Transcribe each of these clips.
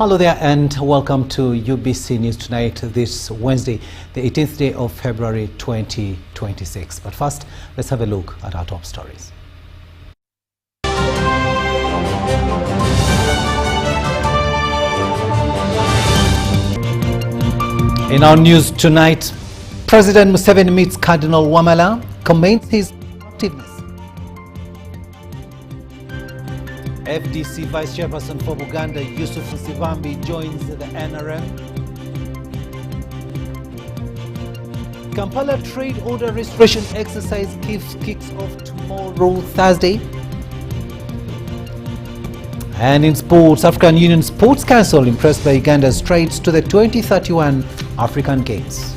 Hello there and welcome to UBC News Tonight this Wednesday, the 18th day of February 2026. But first, let's have a look at our top stories. In our news tonight, President Museveni meets Cardinal Wamala, commends his activeness. FDC Vice Chairperson for Buganda, Yusuf Nsibambi, joins the NRM. Kampala Trade Order Restoration Exercise kicks off tomorrow, Thursday. And in sports, African Union Sports Council impressed by Uganda's strides to the 2031 African Games.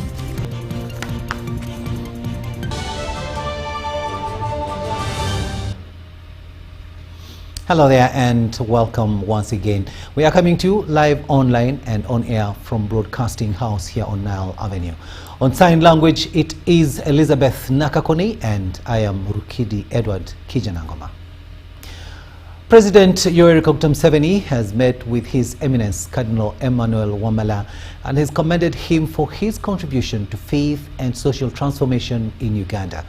Hello there and welcome once again. We are coming to you live online and on air from Broadcasting House here on Nile Avenue. On sign language, it is Elizabeth Nakakoni and I am Rukidi Kiijananoma. President Yoweri Museveni has met with His Eminence Cardinal Emmanuel Wamala and has commended him for his contribution to faith and social transformation in Uganda.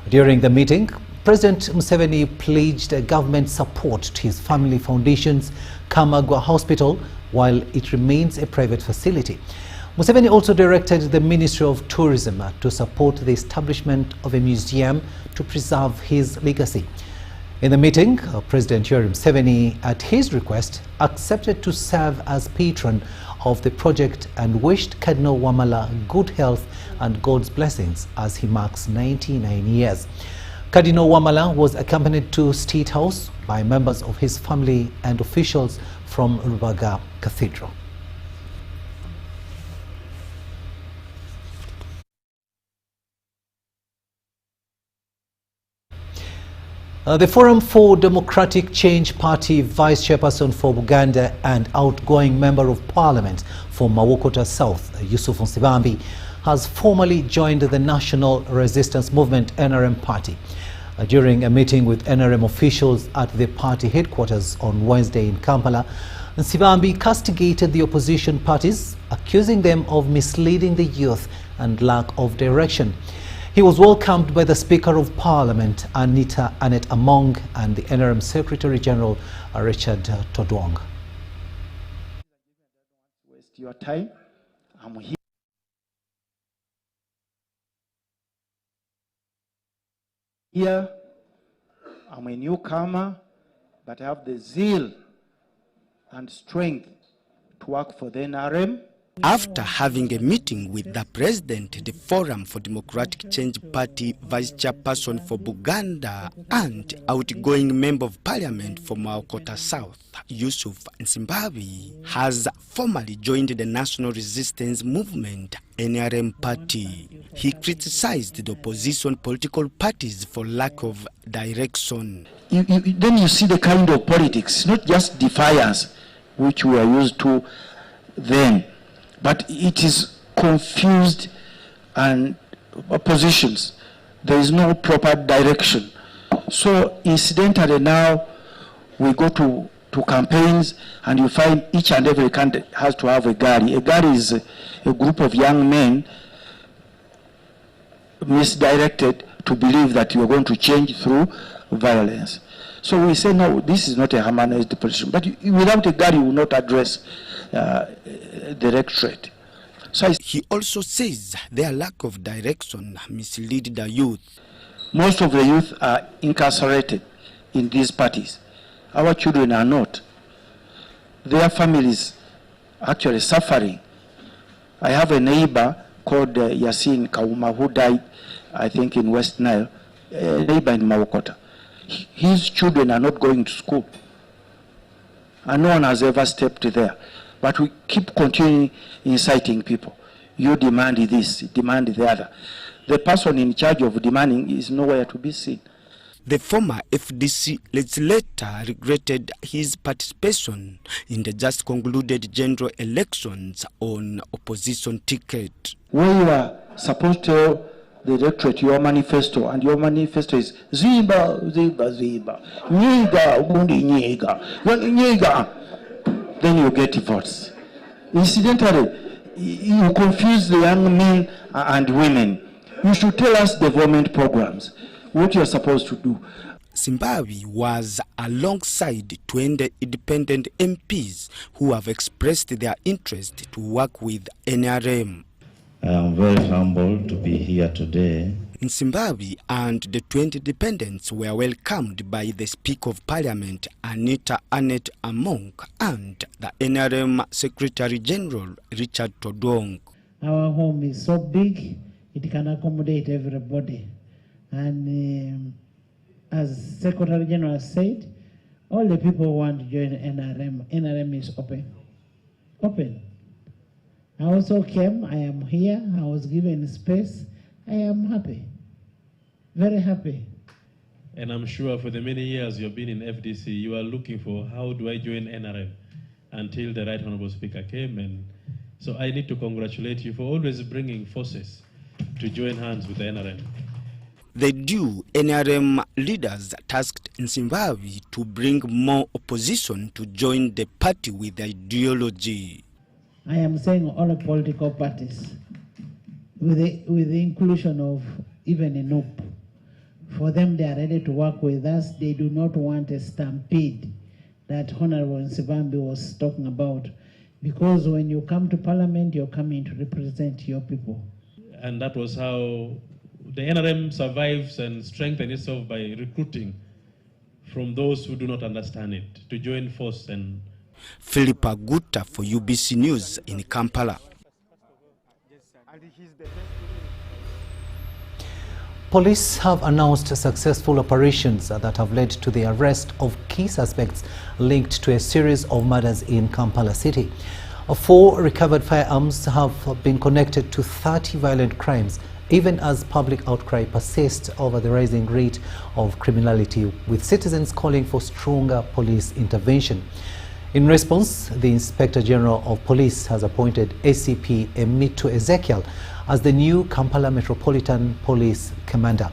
During the meeting, President Museveni pledged government support to his family foundation's Kamagwa Hospital while it remains a private facility. Museveni also directed the Ministry of Tourism to support the establishment of a museum to preserve his legacy. In the meeting, President Yoweri Museveni, at his request, accepted to serve as patron of the project and wished Cardinal Wamala good health and God's blessings as he marks 99 years. Cardinal Wamala was accompanied to State House by members of his family and officials from Rubaga Cathedral. The Forum for Democratic Change Party Vice Chairperson for Buganda and outgoing Member of Parliament for Mawokota South, Yusuf Nsibambi, has formally joined the National Resistance Movement NRM party. During a meeting with NRM officials at the party headquarters on Wednesday in Kampala, Nsibambi castigated the opposition parties, accusing them of misleading the youth and lack of direction. He was welcomed by the Speaker of Parliament, Annette Among, and the NRM Secretary General, Richard Todwong. Waste your time. I'm here. I'm a newcomer, but I have the zeal and strength to work for the NRM. After having a meeting with the President, the Forum for Democratic Change Party Vice Chairperson for Buganda and outgoing Member of Parliament for Mawokota South, Yusuf Nsibambi, has formally joined the National Resistance Movement NRM party. He criticized the opposition political parties for lack of direction. Then you see the kind of politics, not just defiance, which we are used to then, but it is confused and positions. There is no proper direction. So incidentally now we go to campaigns and you find each and every candidate has to have a gari. A gari is a group of young men misdirected to believe that you are going to change through violence. So we say, no, this is not a harmonized position. But without a gari, you will not address the electorate. So he also says their lack of direction mislead the youth. Most of the youth are incarcerated in these parties. Our children are not. Their families are actually suffering. I have a neighbor called Yasin Kauma who died, I think, in West Nile, a neighbor in Mawokota. His children are not going to school. And no one has ever stepped there. But we keep continuing inciting people. You demand this, demand the other. The person in charge of demanding is nowhere to be seen. The former FDC legislator regretted his participation in the just concluded general elections on opposition ticket. When you are supposed to tell the electorate your manifesto, and your manifesto is Ziba, Ziba, Ziba, Nyega, Ubundi Nyega, Nyega. then you get votes. Incidentally, you confuse the young men and women. You should tell us development programs, what you're supposed to do. Zimbabwe was alongside 20 independent MPs who have expressed their interest to work with NRM. I am very humbled to be here today. Zimbabwe and the 20 independents were welcomed by the Speaker of Parliament, Anita Annette Among, and the NRM Secretary General, Richard Todong. Our home is so big, it can accommodate everybody. And as Secretary General said, all the people who want to join NRM, NRM is open. Open. I also came, I am here, I was given space. I am happy, very happy. And I'm sure for the many years you've been in FDC, you are looking for how do I join NRM until the Right Honorable Speaker came. And so I need to congratulate you for always bringing forces to join hands with the NRM. The new NRM leaders tasked in Zimbabwe to bring more opposition to join the party with ideology. I am saying all the political parties, with the inclusion of even a NUP, for them they are ready to work with us. They do not want a stampede that Honorable Nsibambi was talking about, because when you come to Parliament, you're coming to represent your people. And that was how the NRM survives and strengthens itself, by recruiting from those who do not understand it to join force. And Philippa Gutta for UBC News in Kampala. Police have announced successful operations that have led to the arrest of key suspects linked to a series of murders in Kampala City. 4 recovered firearms have been connected to 30 violent crimes, even as public outcry persists over the rising rate of criminality, with citizens calling for stronger police intervention. In response, the Inspector General of Police has appointed ACP Emito Ezekiel as the new Kampala Metropolitan Police Commander.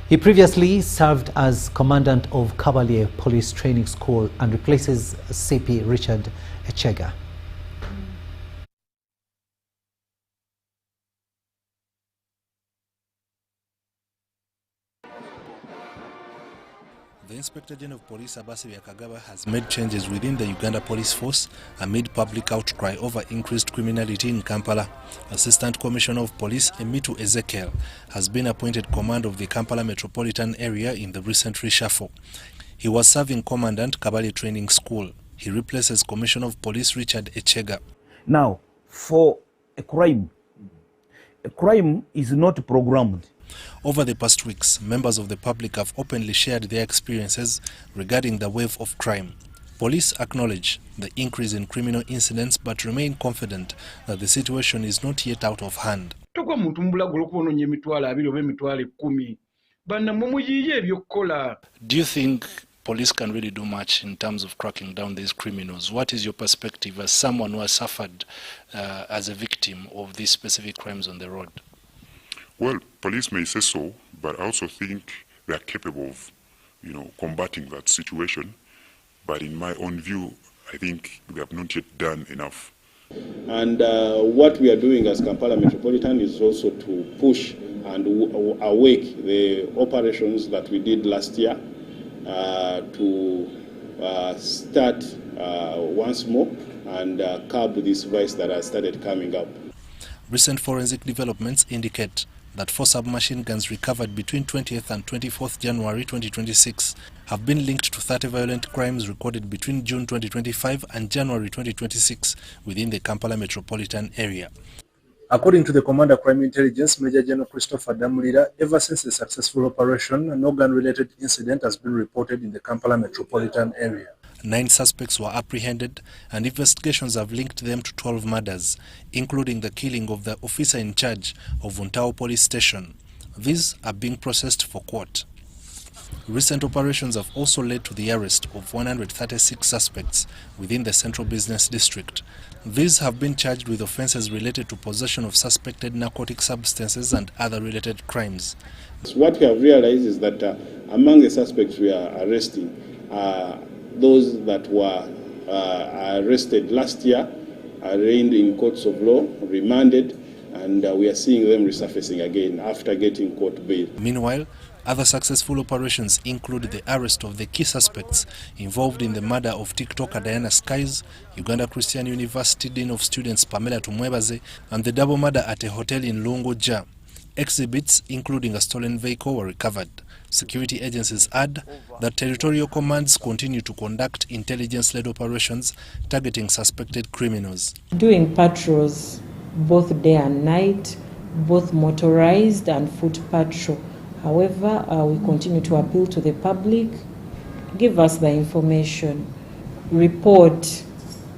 He previously served as Commandant of Cavalier Police Training School and replaces CP Richard Echega. The Inspector General of Police Abasi Kagaba has made changes within the Uganda Police Force amid public outcry over increased criminality in Kampala. Assistant Commissioner of Police Emito Ezekiel has been appointed command of the Kampala Metropolitan Area in the recent reshuffle. He was serving Commandant Kabali Training School. He replaces Commissioner of Police Richard Echega. Now, for a crime is not programmed. Over the past weeks, members of the public have openly shared their experiences regarding the wave of crime. Police acknowledge the increase in criminal incidents but remain confident that the situation is not yet out of hand. Do you think police can really do much in terms of cracking down these criminals? What is your perspective as someone who has suffered as a victim of these specific crimes on the road? Well, police may say so, but I also think they are capable of, combating that situation. But in my own view, I think we have not yet done enough. And what we are doing as Kampala Metropolitan is also to push and awake the operations that we did last year to start once more and curb this vice that has started coming up. Recent forensic developments indicate that 4 submachine guns recovered between 20th and 24th January 2026 have been linked to 30 violent crimes recorded between June 2025 and January 2026 within the Kampala metropolitan area. According to the Commander Crime Intelligence, Major General Christopher Damulira, ever since the successful operation, no gun-related incident has been reported in the Kampala metropolitan area. 9 suspects were apprehended and investigations have linked them to 12 murders, including the killing of the officer in charge of Vuntao police station. These are being processed for court. Recent operations have also led to the arrest of 136 suspects within the Central Business District. These have been charged with offences related to possession of suspected narcotic substances and other related crimes. What we have realized is that among the suspects we are arresting those that were arrested last year, arraigned in courts of law, remanded, and we are seeing them resurfacing again after getting court bail. Meanwhile, other successful operations include the arrest of the key suspects involved in the murder of TikToker Diana Skies, Uganda Christian University Dean of Students Pamela Tumwebaze, and the double murder at a hotel in Lungoja. Exhibits, including a stolen vehicle, were recovered. Security agencies add that territorial commands continue to conduct intelligence-led operations targeting suspected criminals. Doing patrols both day and night, both motorized and foot patrol. However, we continue to appeal to the public, give us the information, report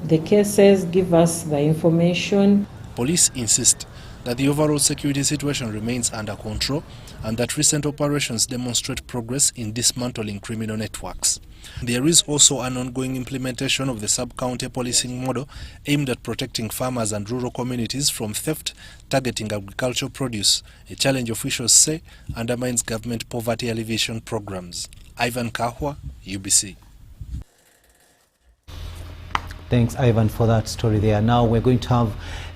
the cases, give us the information. Police insist that the overall security situation remains under control and that recent operations demonstrate progress in dismantling criminal networks. There is also an ongoing implementation of the sub-county policing model aimed at protecting farmers and rural communities from theft targeting agricultural produce, a challenge officials say undermines government poverty alleviation programs. Ivan Kahwa, UBC. Thanks, Ivan, for that story there. Now we're going to have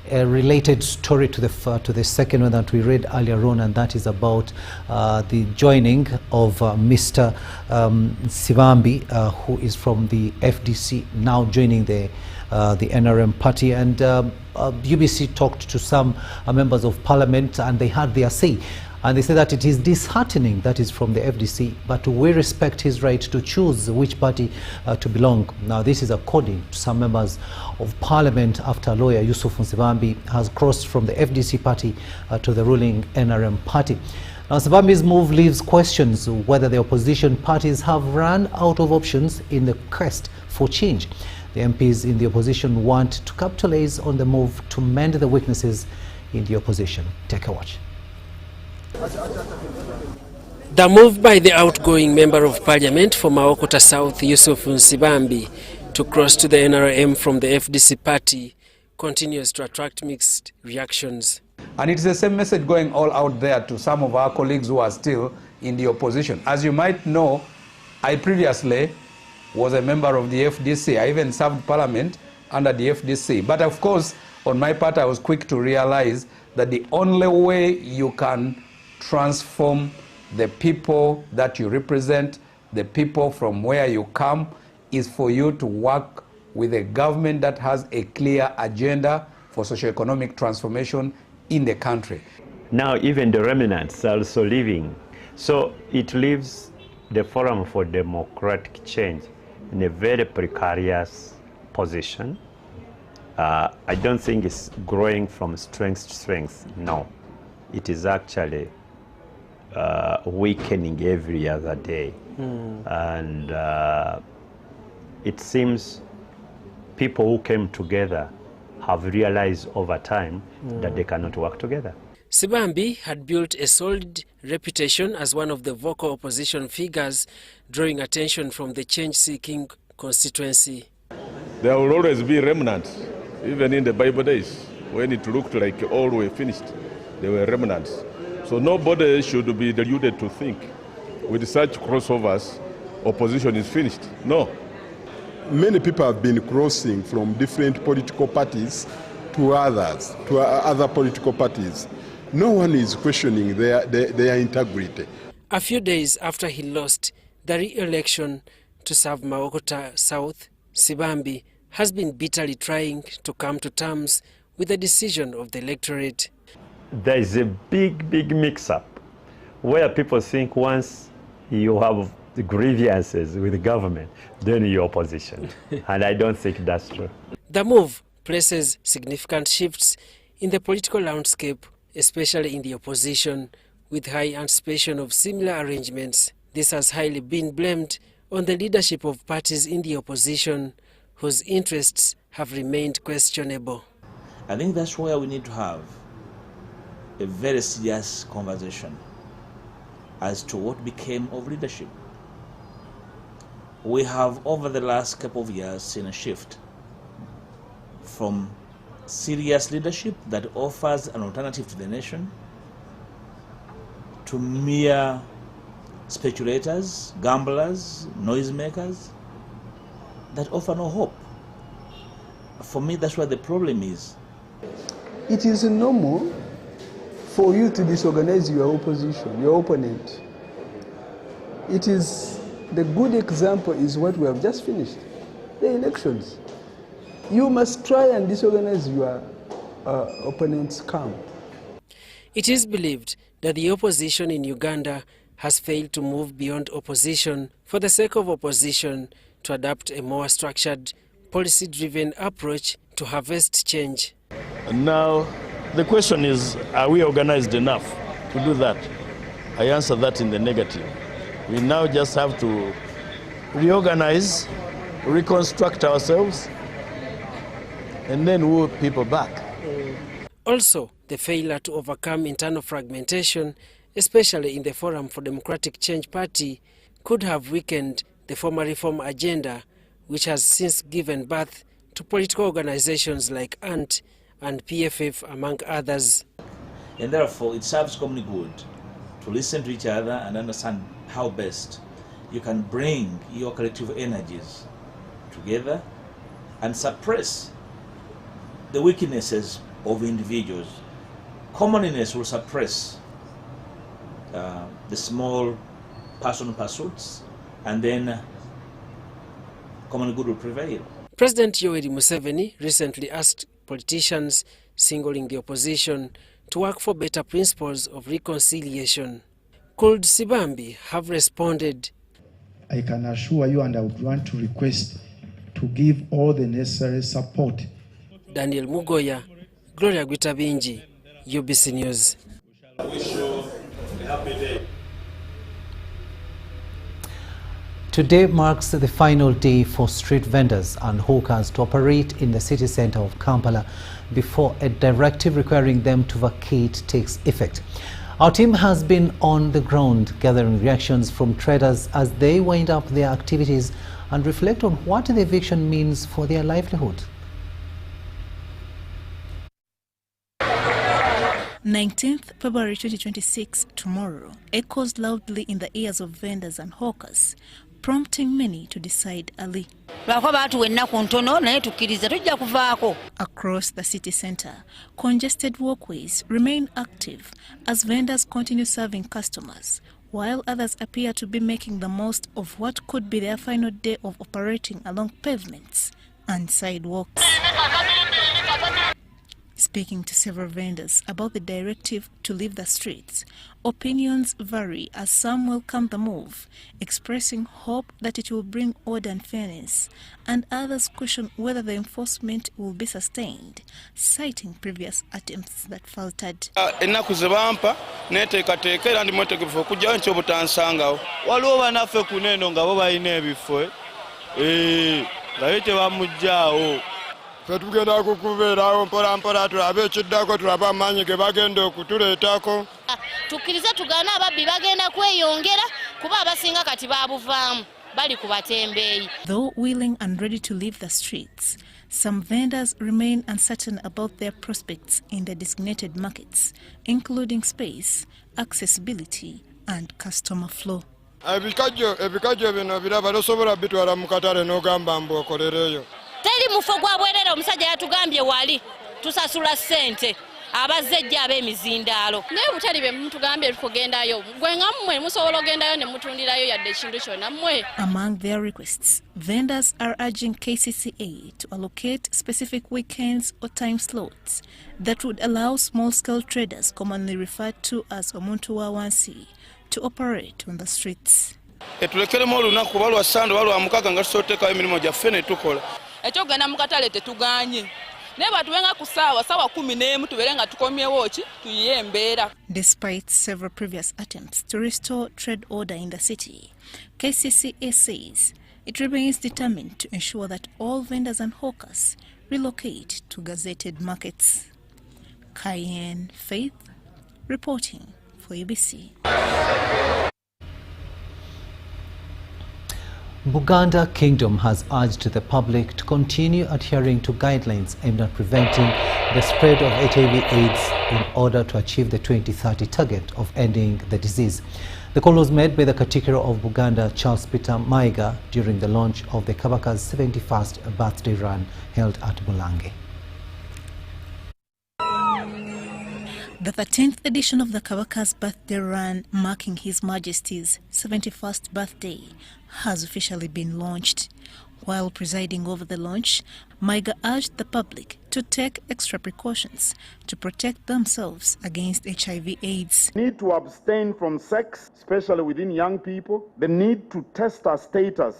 a related story to the second one that we read earlier on, and that is about the joining of Mr. Sibambi, who is from the FDC, now joining the NRM party. And UBC talked to some members of parliament, and they had their say. And they say that it is disheartening that is from the FDC, but we respect his right to choose which party to belong. Now, this is according to some members of parliament after lawyer Yusuf Nsibambi has crossed from the FDC party to the ruling NRM party. Now, Nsibambi's move leaves questions whether the opposition parties have run out of options in the quest for change. The MPs in the opposition want to capitalize on the move to mend the weaknesses in the opposition. Take a watch. The move by the outgoing Member of Parliament for Mawokota South, Yusuf Nsibambi, to cross to the NRM from the FDC party continues to attract mixed reactions. And it's the same message going all out there to some of our colleagues who are still in the opposition. As you might know, I previously was a member of the FDC. I even served Parliament under the FDC. But of course, on my part, I was quick to realize that the only way you can transform the people that you represent, the people from where you come, is for you to work with a government that has a clear agenda for socio-economic transformation in the country. Now even the remnants are also leaving. So it leaves the Forum for Democratic Change in a very precarious position. I don't think it's growing from strength to strength. No, it is actually weakening every other day. And it seems people who came together have realized over time that they cannot work together. Sibambi had built a solid reputation as one of the vocal opposition figures, drawing attention from the change-seeking constituency. There will always be remnants, even in the Bible days, when it looked like all were finished, there were remnants. So nobody should be deluded to think with such crossovers, opposition is finished. No. Many people have been crossing from different political parties to others, to other political parties. No one is questioning their integrity. A few days after he lost the re-election to serve Mawokota South, Sibambi has been bitterly trying to come to terms with the decision of the electorate. There is a big mix-up where people think once you have the grievances with the government, then you're opposition. And I don't think that's true. The move places significant shifts in the political landscape, especially in the opposition, with high anticipation of similar arrangements. This has highly been blamed on the leadership of parties in the opposition, whose interests have remained questionable. I think that's where we need to have a very serious conversation as to what became of leadership. We have, over the last couple of years, seen a shift from serious leadership that offers an alternative to the nation to mere speculators, gamblers, noisemakers that offer no hope For me, that's where the problem is. It is normal for you to disorganize your opposition, your opponent. It is, the good example is what we have just finished, the elections. You must try and disorganize your opponent's camp. It is believed that the opposition in Uganda has failed to move beyond opposition for the sake of opposition to adopt a more structured, policy-driven approach to harvest change. Now, the question is, are we organized enough to do that? I answer that in the negative. We now just have to reorganize, reconstruct ourselves, and then woo people back. Also, the failure to overcome internal fragmentation, especially in the Forum for Democratic Change Party, could have weakened the former reform agenda, which has since given birth to political organizations like ANT and PFF, among others. And therefore, it serves common good to listen to each other and understand how best you can bring your collective energies together and suppress the weaknesses of individuals. Commonness will suppress the small personal pursuits, and then common good will prevail. President Yoweri Museveni recently asked politicians singling the opposition to work for better principles of reconciliation. Could Sibambi have responded? I can assure you, and I would want to request to give all the necessary support. Daniel Mugoya, Gloria Gwitabinji, UBC News. Wish you a happy day. Today marks the final day for street vendors and hawkers to operate in the city centre of Kampala before a directive requiring them to vacate takes effect. Our team has been on the ground gathering reactions from traders as they wind up their activities and reflect on what the eviction means for their livelihood. 19th February 2026, tomorrow, echoes loudly in the ears of vendors and hawkers, prompting many to decide early. Across the city centre, congested walkways remain active as vendors continue serving customers, while others appear to be making the most of what could be their final day of operating along pavements and sidewalks. Speaking to several vendors about the directive to leave the streets, opinions vary as some welcome the move, expressing hope that it will bring order and fairness, and others question whether the enforcement will be sustained, citing previous attempts that faltered. Ennaku ze bampa neteekateeka era ndi mwetegefu okujjayo nti obutansangawo. Waliwo banaffe ku neno nga bo balina ebifo naye tebamuggyaawo. Tugenda kukubeerawo mpola mpola tulabe ekiddako tulabe amaanyi ge bagenda okutuleetako. Tukkirize tugaana ababbi bagenda kweyongera kuba abasinga kati baabuvaamu bali ku batembeeyi. Though willing and ready to leave the streets, some vendors remain uncertain about their prospects in the designated markets, including space, accessibility and customer flow. Ebikajjo bino biraba tosobola bitwala mu katale n'ogamba mbu okolereyo. Teri mufo gwa bwerere omusajja yatugambye wali tusasula ssente abazejja ab'emizindaalo. Naye butali be mutugambye tukugendayo gwe nga mmwe musobola ogendayo ne mutundirayo yadde ekintu kyonna mmwe. Among their requests, vendors are urging KCCA to allocate specific weekends or time slots that would allow small-scale traders, commonly referred to as omuntu wa wansi, to operate on the streets. Etulekeremu olunaku balwa ssande balwa mukaga nga tusootekayo emirimu gyaffe ne tukola. Ekyogenda mu katale tetuganye. Naye batuwenga ku ssaawa 11 tubeere nga tukomyewo ki tuyiye embeera. Despite several previous attempts to restore trade order in the city, KCCA says it remains determined to ensure that all vendors and hawkers relocate to gazetted markets. Cayenne Faith reporting for UBC. Buganda Kingdom has urged the public to continue adhering to guidelines aimed at preventing the spread of HIV/AIDS in order to achieve the 2030 target of ending the disease. The call was made by the Katikkiro of Buganda, Charles Peter Mayiga, during the launch of the Kabaka's 71st birthday run held at Bulange. The 13th edition of the Kabaka's birthday run, marking His Majesty's 71st birthday, has officially been launched. While presiding over the launch, Mayiga urged the public to take extra precautions to protect themselves against HIV/AIDS. Need to abstain from sex, especially within young people. The need to test our status,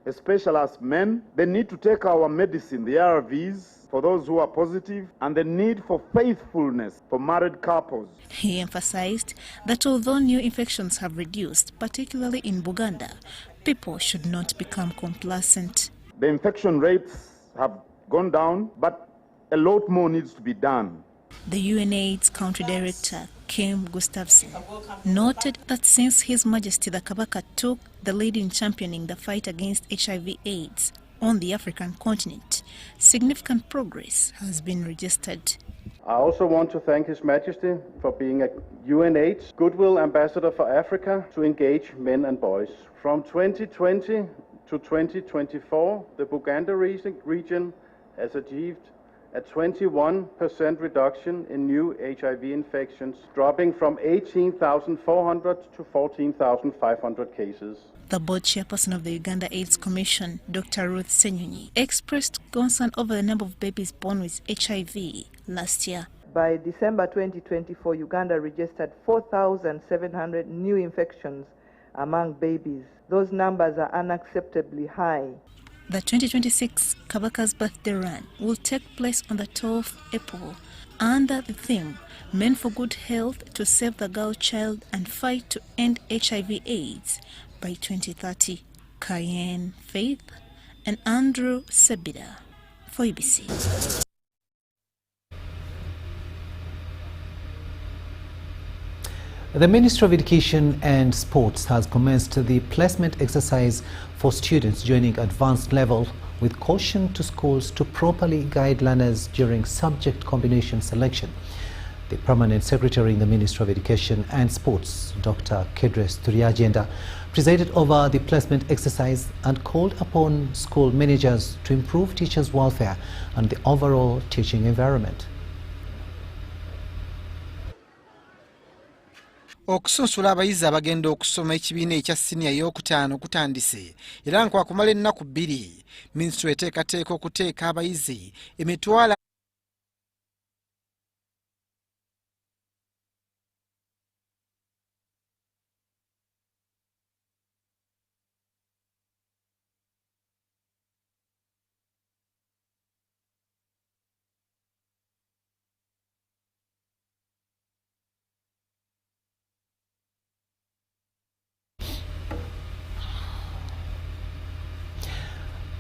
especially as men. The need to take our medicine, the ARVs, for those who are positive, and the need for faithfulness for married couples. He emphasized that although new infections have reduced, particularly in Buganda, people should not become complacent. The infection rates have gone down, but a lot more needs to be done. The UNAIDS Country Director, Kim Gustafson, noted that since His Majesty the Kabaka took the lead in championing the fight against HIV/AIDS on the African continent, significant progress has been registered. I also want to thank His Majesty for being a UNAIDS Goodwill Ambassador for Africa to engage men and boys. From 2020 to 2024, the Buganda region has achieved a 21% reduction in new HIV infections, dropping from 18,400 to 14,500 cases. The board chairperson of the Uganda AIDS Commission, Dr. Ruth Senyonyi, expressed concern over the number of babies born with HIV last year. By December 2024, Uganda registered 4,700 new infections among babies. Those numbers are unacceptably high. The 2026 Kabaka's birthday run will take place on the 12th April under the theme Men for Good Health to Save the Girl Child and Fight to End HIV/AIDS by 2030. Cayenne Faith and Andrew Sebida for UBC. The Ministry of Education and Sports has commenced the placement exercise for students joining advanced level, with caution to schools to properly guide learners during subject combination selection. The Permanent Secretary in the Ministry of Education and Sports, Dr. Kedres Turiagenda, presided over the placement exercise and called upon school managers to improve teachers' welfare and the overall teaching environment. Okusunsula abayizi abagenda okusoma ekibiina ekya siniya y'okutaano kutandise era nkwakumala ennaku 2. Minisitule eteekateeka okuteeka abayizi emitwalo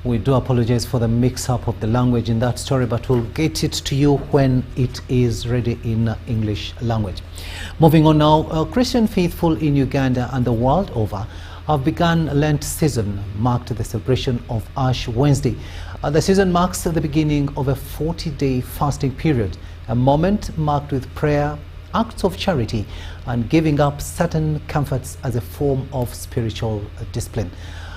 We do apologize for the mix-up of the language in that story, but we'll get it to you when it is ready in English language. Moving on now, Christian faithful in Uganda and the world over have begun Lent season, marked the celebration of Ash Wednesday. The season marks the beginning of a 40-day fasting period, a moment marked with prayer, acts of charity, and giving up certain comforts as a form of spiritual discipline.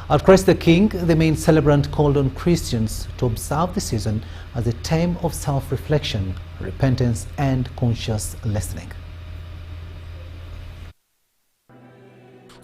At Christ the King, the main celebrant called on Christians to observe the season as a time of self-reflection, repentance, and conscious listening.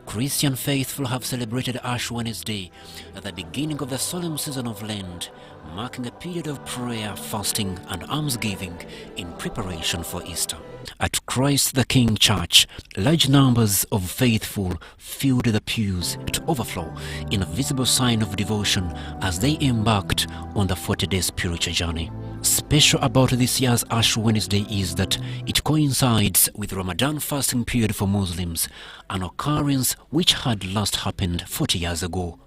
Christian faithful have celebrated Ash Wednesday at the beginning of the solemn season of Lent, marking a period of prayer, fasting, and almsgiving in preparation for Easter. At Christ the King Church, large numbers of faithful filled the pews to overflow in a visible sign of devotion as they embarked on the 40-day spiritual journey. Special about this year's Ash Wednesday is that it coincides with Ramadan fasting period for Muslims, an occurrence which had last happened 40 years ago.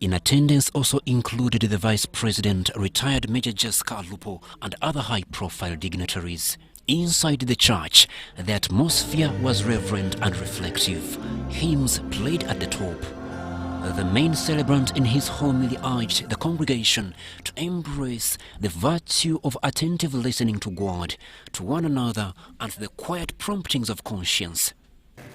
In attendance also included the Vice President, retired Major Jessica Alupo, and other high-profile dignitaries. Inside the church, the atmosphere was reverent and reflective. Hymns played at the top. The main celebrant in his homily urged the congregation to embrace the virtue of attentive listening to God, to one another, and to the quiet promptings of conscience.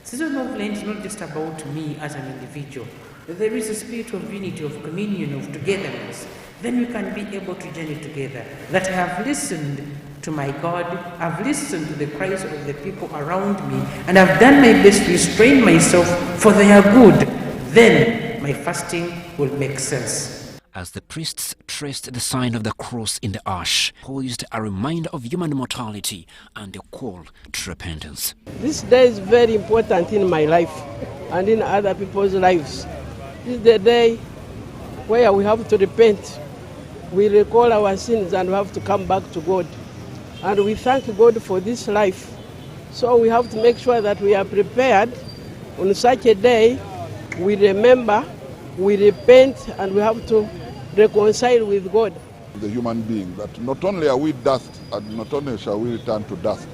Season of Lent is not just about me as an individual. There is a spirit of unity, of communion, of togetherness. Then we can be able to journey together. That I have listened to my God, I've listened to the cries of the people around me, and I've done my best to restrain myself for their good. Then my fasting will make sense. As the priests traced the sign of the cross in the ash, posed a reminder of human mortality and a call to repentance. This day is very important in my life and in other people's lives. This is the day where we have to repent. We recall our sins and we have to come back to God. And we thank God for this life. So we have to make sure that we are prepared on such a day. We remember, we repent, and we have to reconcile with God. The human being, that not only are we dust, and not only shall we return to dust,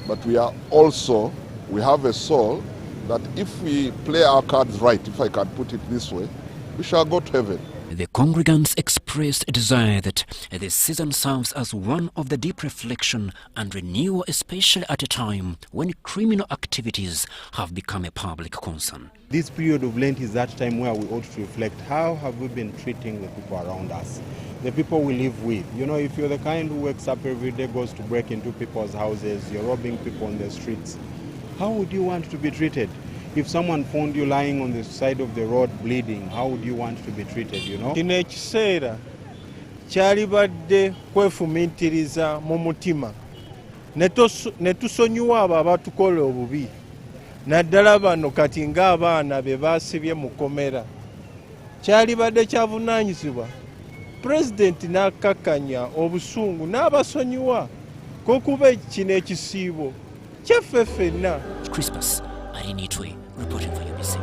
but we are also, we have a soul that if we play our cards right, if I can put it this way, we shall go to heaven. The congregants expressed a desire that this season serves as one of the deep reflection and renewal, especially at a time when criminal activities have become a public concern. This period of Lent is that time where we ought to reflect, how have we been treating the people around us, the people we live with. You know, if you're the kind who wakes up every day, goes to break into people's houses, you're robbing people on the streets, how would you want to be treated? If someone found you lying on the side of the road bleeding, how would you want to be treated, you know? Kino ekiseera kyalibadde kwefumiitiriza mu mutima ne tusonyiwa abo abatukola obubi, naddala bano kati ng'abaana be baasibye mu kkomera. Kyalibadde kyavunaanyizibwa Pulezidenti n'akkakkanya obusungu n'abasonyiwa k'okuba kino ekisiibo kyaffe ffenna. Crispus Arinitwe reporting for UBC.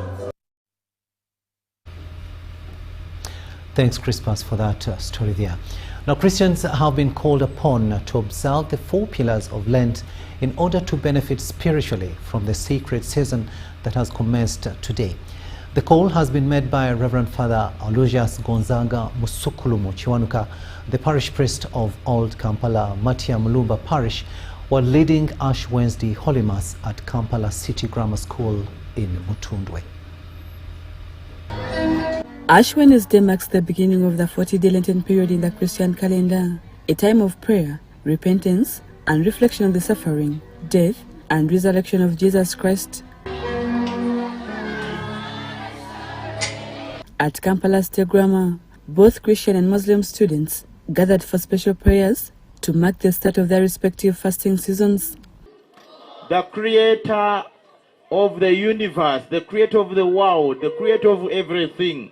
Thanks, Crispus, for that story there. Now, Christians have been called upon to observe the 4 pillars of Lent in order to benefit spiritually from the sacred season that has commenced today. The call has been made by Reverend Father Aloysius Gonzaga Musukulumu Chiwanuka, the parish priest of Old Kampala Matia Mulumba Parish, while leading Ash Wednesday Holy Mass at Kampala City Grammar School in Mutundwe. Ash Wednesday marks the beginning of the 40-day Lenten period in the Christian calendar, a time of prayer, repentance, and reflection on the suffering, death, and resurrection of Jesus Christ. At Kampala State Grammar, both Christian and Muslim students gathered for special prayers to mark the start of their respective fasting seasons. The creator of the universe, the creator of the world, the creator of everything.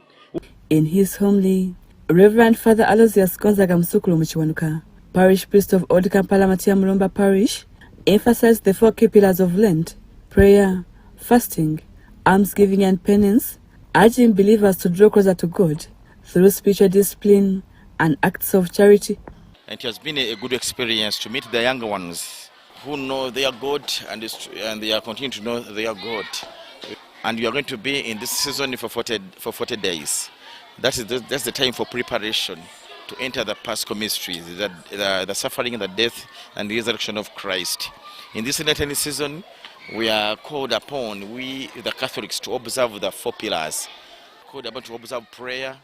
In his homily, Reverend Father Aloysius Gonzaga Musukulumu Chiwanuka, parish priest of Old Kampala Matia Mulumba Parish, emphasized the 4 key pillars of Lent: prayer, fasting, almsgiving, and penance, urging believers to draw closer to God through spiritual discipline and acts of charity. It has been a good experience to meet the younger ones who know their God and they are continuing to know their God. And you are going to be in this season for 40 days. That's the time for preparation to enter the Paschal mysteries, the suffering, the death, and the resurrection of Christ. In this Lenten season, we are called upon, we the Catholics, to observe the 4 pillars. Called upon to observe prayer,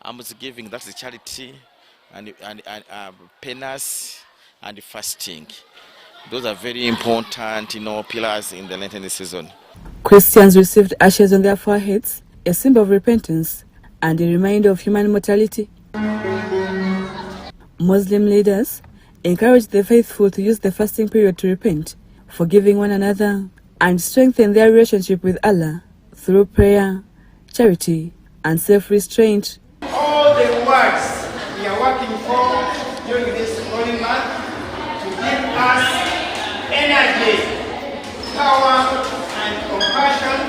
almsgiving, that's the charity, and penance, and fasting. Those are very important, pillars in the Lenten season. Christians received ashes on their foreheads, a symbol of repentance and a reminder of human mortality. Muslim leaders encouraged the faithful to use the fasting period to repent, forgiving one another, and strengthen their relationship with Allah through prayer, charity, and self-restraint. All the words we are working for during this holy month to give us energy, power, and compassion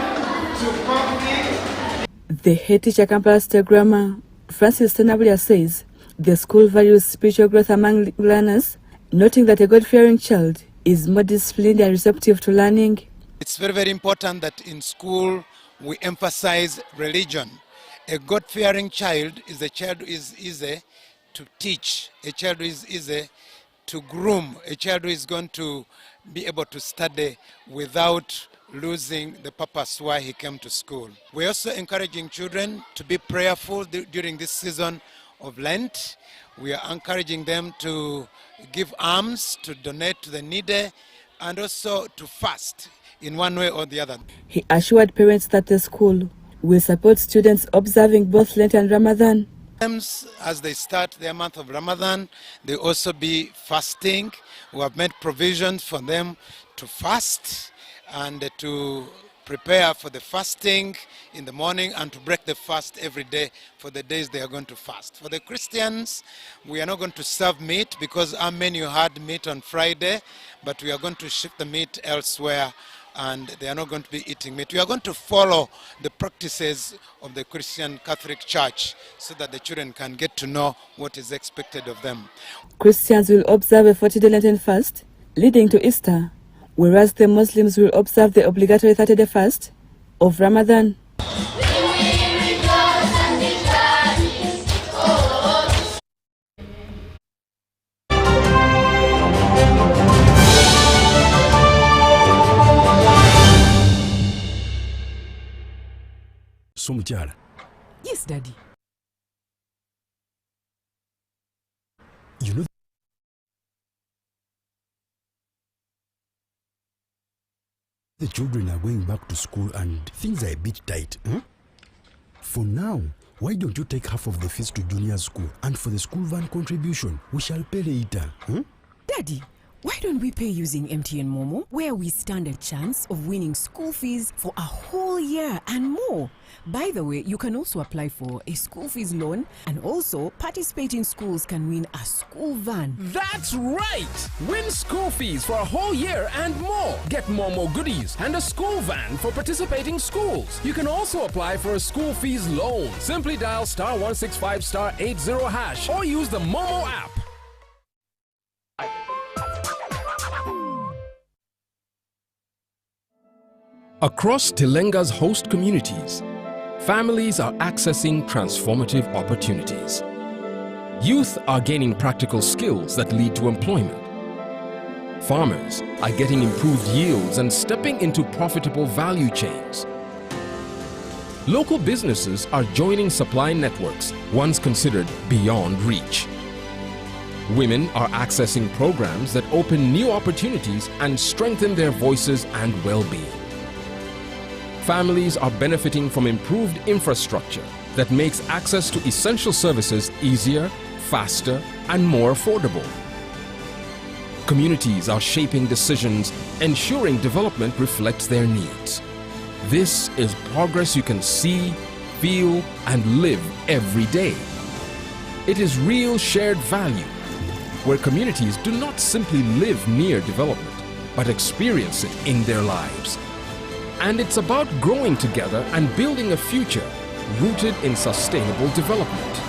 to complete. The head teacher Kampala State Grammar, Francis Tenabulia, says the school values spiritual growth among learners, noting that a God-fearing child is more disciplined and receptive to learning. It's very, very important that in school we emphasize religion. A God-fearing child is a child who is easy to teach, a child who is easy to groom, a child who is going to be able to study without losing the purpose why he came to school. We're also encouraging children to be prayerful during this season of Lent. We are encouraging them to give alms, to donate to the needy, and also to fast in one way or the other. He assured parents that the school will support students observing both Lent and Ramadan. As they start their month of Ramadan, they also be fasting. We have made provisions for them to fast and to prepare for the fasting in the morning and to break the fast every day for the days they are going to fast. For the Christians, we are not going to serve meat because our menu had meat on Friday, but we are going to ship the meat elsewhere and they are not going to be eating meat. We are going to follow the practices of the Christian Catholic Church so that the children can get to know what is expected of them. Christians will observe a 40-day Lenten fast leading to Easter, whereas the Muslims will observe the obligatory 30-day fast of Ramadan. So muchara. Yes, Daddy. You know the children are going back to school and things are a bit tight. Huh? For now, why don't you take half of the fees to junior school, and for the school van contribution, we shall pay later. Huh? Daddy, why don't we pay using MTN Momo, where we stand a chance of winning school fees for a whole year and more? By the way, you can also apply for a school fees loan, and also participating schools can win a school van. That's right! Win school fees for a whole year and more. Get Momo goodies and a school van for participating schools. You can also apply for a school fees loan. Simply dial *165*80# or use the Momo app. Across Tilenga's host communities, families are accessing transformative opportunities. Youth are gaining practical skills that lead to employment. Farmers are getting improved yields and stepping into profitable value chains. Local businesses are joining supply networks once considered beyond reach. Women are accessing programs that open new opportunities and strengthen their voices and well-being. Families are benefiting from improved infrastructure that makes access to essential services easier, faster, and more affordable. Communities are shaping decisions, ensuring development reflects their needs. This is progress you can see, feel, and live every day. It is real shared value, where communities do not simply live near development, but experience it in their lives. And it's about growing together and building a future rooted in sustainable development.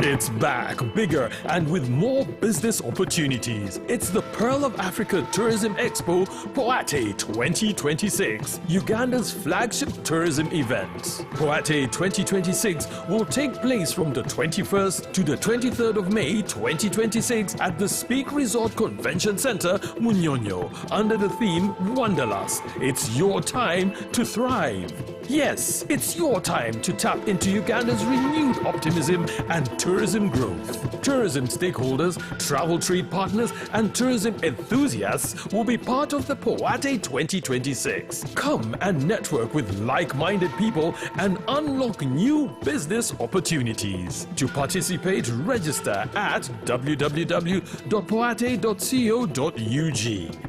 It's back, bigger and with more business opportunities. It's the Pearl of Africa Tourism Expo Poate 2026, Uganda's flagship tourism event. Poate 2026 will take place from the 21st to the 23rd of May 2026 at the Speak Resort Convention Center, Munyonyo, under the theme Wanderlust. It's your time to thrive. Yes, it's your time to tap into Uganda's renewed optimism and tourism growth. Tourism stakeholders, travel trade partners, and tourism enthusiasts will be part of the Poate 2026. Come and network with like-minded people and unlock new business opportunities. To participate, register at www.poate.co.ug.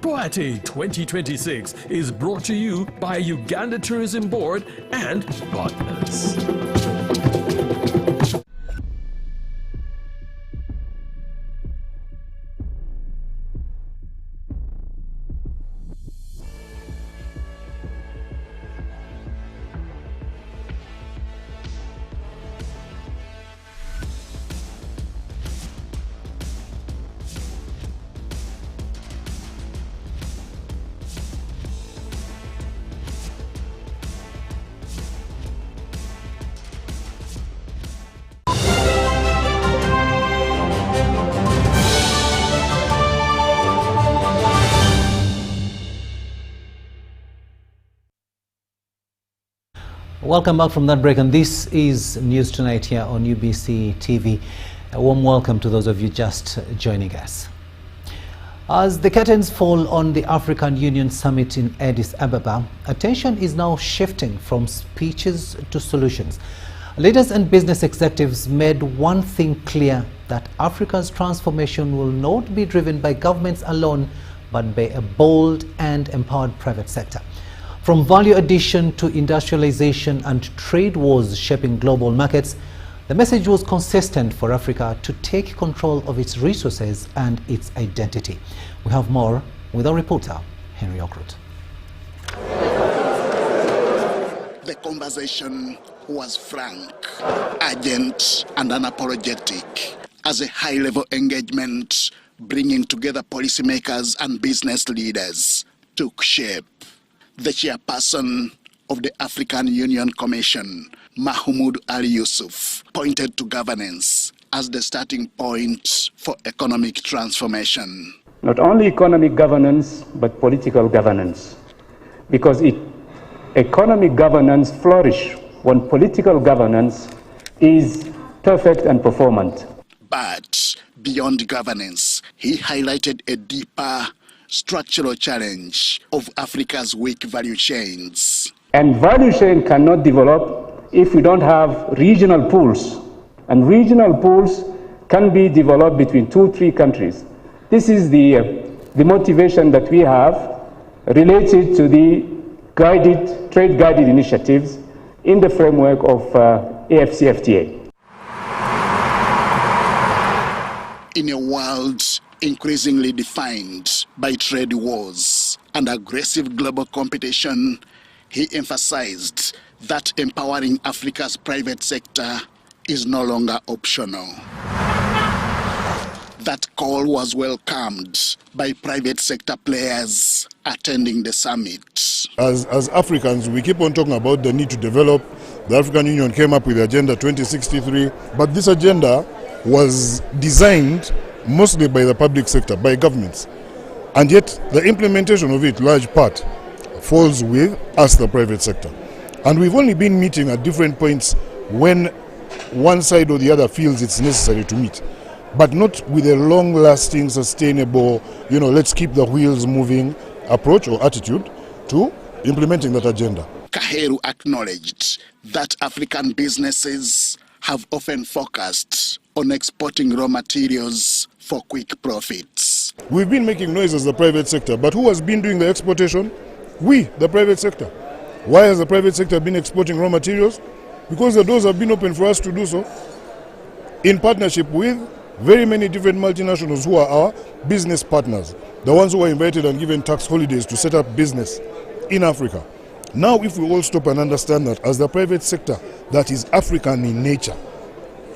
Poate 2026 is brought to you by Uganda Tourism Board and partners. Welcome back from that break, and this is News Tonight here on UBC TV. A warm welcome to those of you just joining us. As the curtains fall on the African Union Summit in Addis Ababa, attention is now shifting from speeches to solutions. Leaders and business executives made one thing clear, that Africa's transformation will not be driven by governments alone, but by a bold and empowered private sector. From value addition to industrialization and trade wars shaping global markets, the message was consistent for Africa to take control of its resources and its identity. We have more with our reporter, Henry Okrut. The conversation was frank, urgent, and unapologetic as a high-level engagement bringing together policymakers and business leaders took shape. The chairperson of the African Union Commission, Mahmoud Ali Yusuf, pointed to governance as the starting point for economic transformation. Not only economic governance, but political governance. Because economic governance flourishes when political governance is perfect and performant. But beyond governance, he highlighted a deeper structural challenge of Africa's weak value chains. And value chain cannot develop if we don't have regional pools. And regional pools can be developed between 2-3 countries. This is the motivation that we have related to the trade-guided initiatives in the framework of AFCFTA. In a world increasingly defined by trade wars and aggressive global competition, he emphasized that empowering Africa's private sector is no longer optional. That call was welcomed by private sector players attending the summit. As Africans, we keep on talking about the need to develop. The African Union came up with the Agenda 2063, but this agenda was designed mostly by the public sector, by governments. And yet, the implementation of it, large part, falls with us, the private sector. And we've only been meeting at different points when one side or the other feels it's necessary to meet, but not with a long-lasting, sustainable, let's keep the wheels moving approach or attitude to implementing that agenda. Kaheru acknowledged that African businesses have often focused on exporting raw materials for quick profits. We've been making noise as the private sector, but who has been doing the exportation? We, the private sector. Why has the private sector been exporting raw materials? Because the doors have been open for us to do so in partnership with very many different multinationals who are our business partners, the ones who are invited and given tax holidays to set up business in Africa. Now, if we all stop and understand that as the private sector that is African in nature,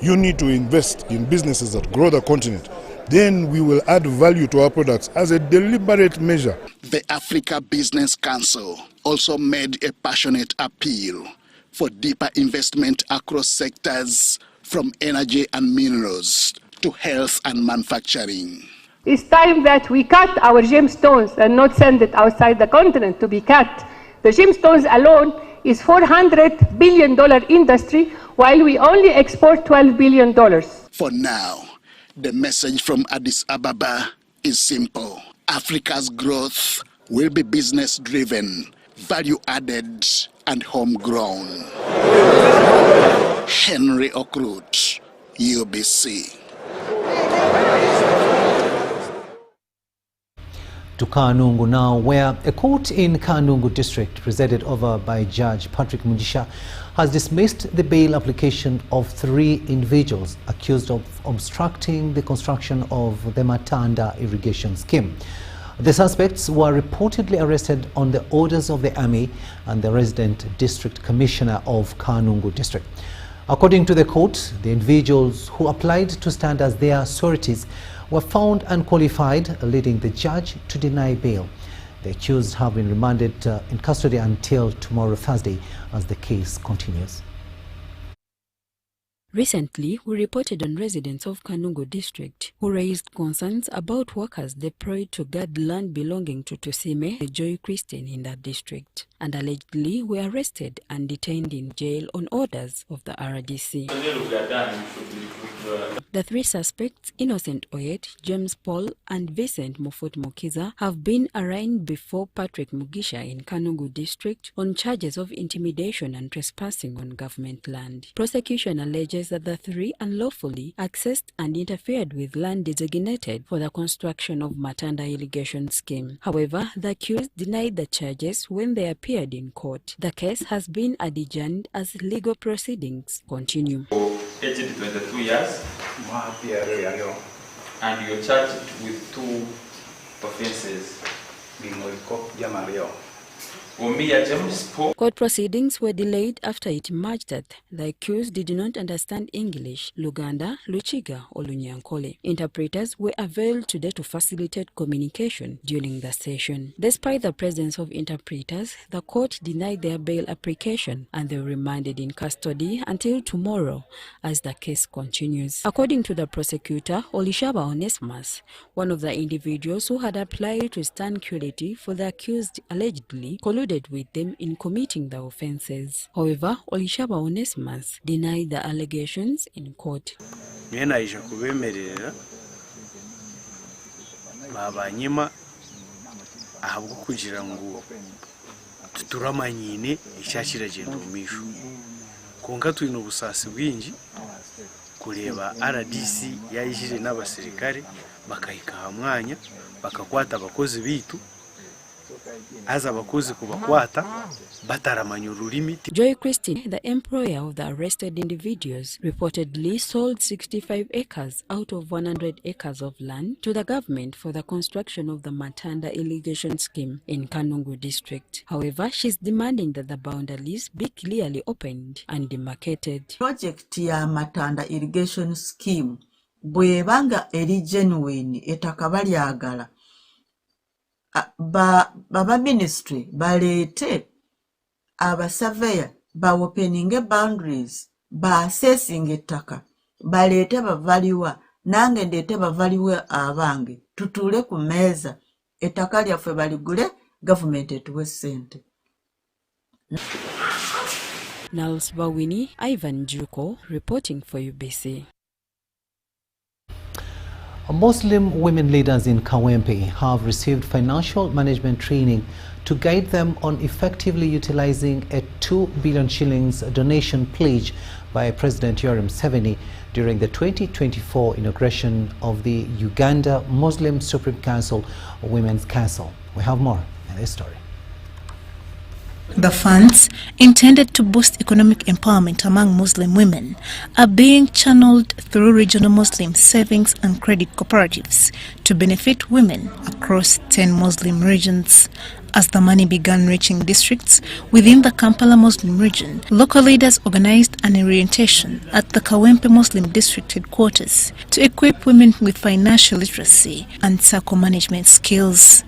you need to invest in businesses that grow the continent, then we will add value to our products as a deliberate measure. The Africa Business Council also made a passionate appeal for deeper investment across sectors from energy and minerals to health and manufacturing. It's time that we cut our gemstones and not send it outside the continent to be cut. The gemstones alone is $400 billion industry, while we only export $12 billion. For now, the message from Addis Ababa is simple. Africa's growth will be business-driven, value-added, and homegrown. Henry Okrut, UBC. To Kanungu now, where a court in Kanungu district, presided over by Judge Patrick Mujisha, has dismissed the bail application of 3 individuals accused of obstructing the construction of the Matanda irrigation scheme. The suspects were reportedly arrested on the orders of the army and the resident district commissioner of Kanungu district. According to the court, the individuals who applied to stand as their sureties were found unqualified, leading the judge to deny bail. The accused have been remanded in custody until tomorrow, Thursday, as the case continues. Recently, we reported on residents of Kanungu district who raised concerns about workers deployed to guard land belonging to Tusime, a Joy Christian in that district. and allegedly were arrested and detained in jail on orders of the RDC. The three suspects, Innocent Oyet, James Paul, and Vincent Mofut Mokiza, have been arraigned before Patrick Mugisha in Kanungu district on charges of intimidation and trespassing on government land. Prosecution alleges that the three unlawfully accessed and interfered with land designated for the construction of Matanda irrigation scheme. However, the accused denied the charges when they appeared in court. The case has been adjourned as legal proceedings continue. Aged 22 years, and you're charged with 2 offenses. Court proceedings were delayed after it emerged that the accused did not understand English, Luganda, Luchiga, or Lunyankole. Interpreters were availed today to facilitate communication during the session. Despite the presence of interpreters, the court denied their bail application and they were remanded in custody until tomorrow as the case continues. According to the prosecutor, Olishaba Onesmus, one of the individuals who had applied to stand curative for the accused allegedly colluded with them in committing the offenses. However, Olishaba Onesmus denied the allegations in court. Babanyima ahabwo kugira ngo tuturamanyine icyakira gendo misho konka twino busasi bwinji kureba RDC yayishije n'abasirikare bakayika hamwanya bakakwata abakozi bitu aza abakozi kubakwata bataramanya ururimi. Joy Christine, the employer of the arrested individuals, reportedly sold 65 acres out of 100 acres of land to the government for the construction of the Matanda irrigation scheme in Kanungu district. However, she's demanding that the boundaries be clearly opened and demarcated. Project ya Matanda irrigation scheme bwebanga eri genuine etakabali agala baba ministry balete aba surveyor ba opening boundaries ba assessing ettaka balete bavaliwa nange ndete bavaliwe abange tutule ku meza ettaka lyaffe baligule government etuwe sente. Nals Bawini, Ivan Juko, reporting for UBC. Muslim women leaders in Kawempe have received financial management training to guide them on effectively utilizing a 2 billion shillings donation pledge by President Yoweri Museveni during the 2024 inauguration of the Uganda Muslim Supreme Council Women's Council. We have more in this story. The funds, intended to boost economic empowerment among Muslim women, are being channeled through regional Muslim savings and credit cooperatives to benefit women across 10 Muslim regions. As the money began reaching districts within the Kampala Muslim region, local leaders organized an orientation at the Kawempe Muslim District headquarters to equip women with financial literacy and circle management skills.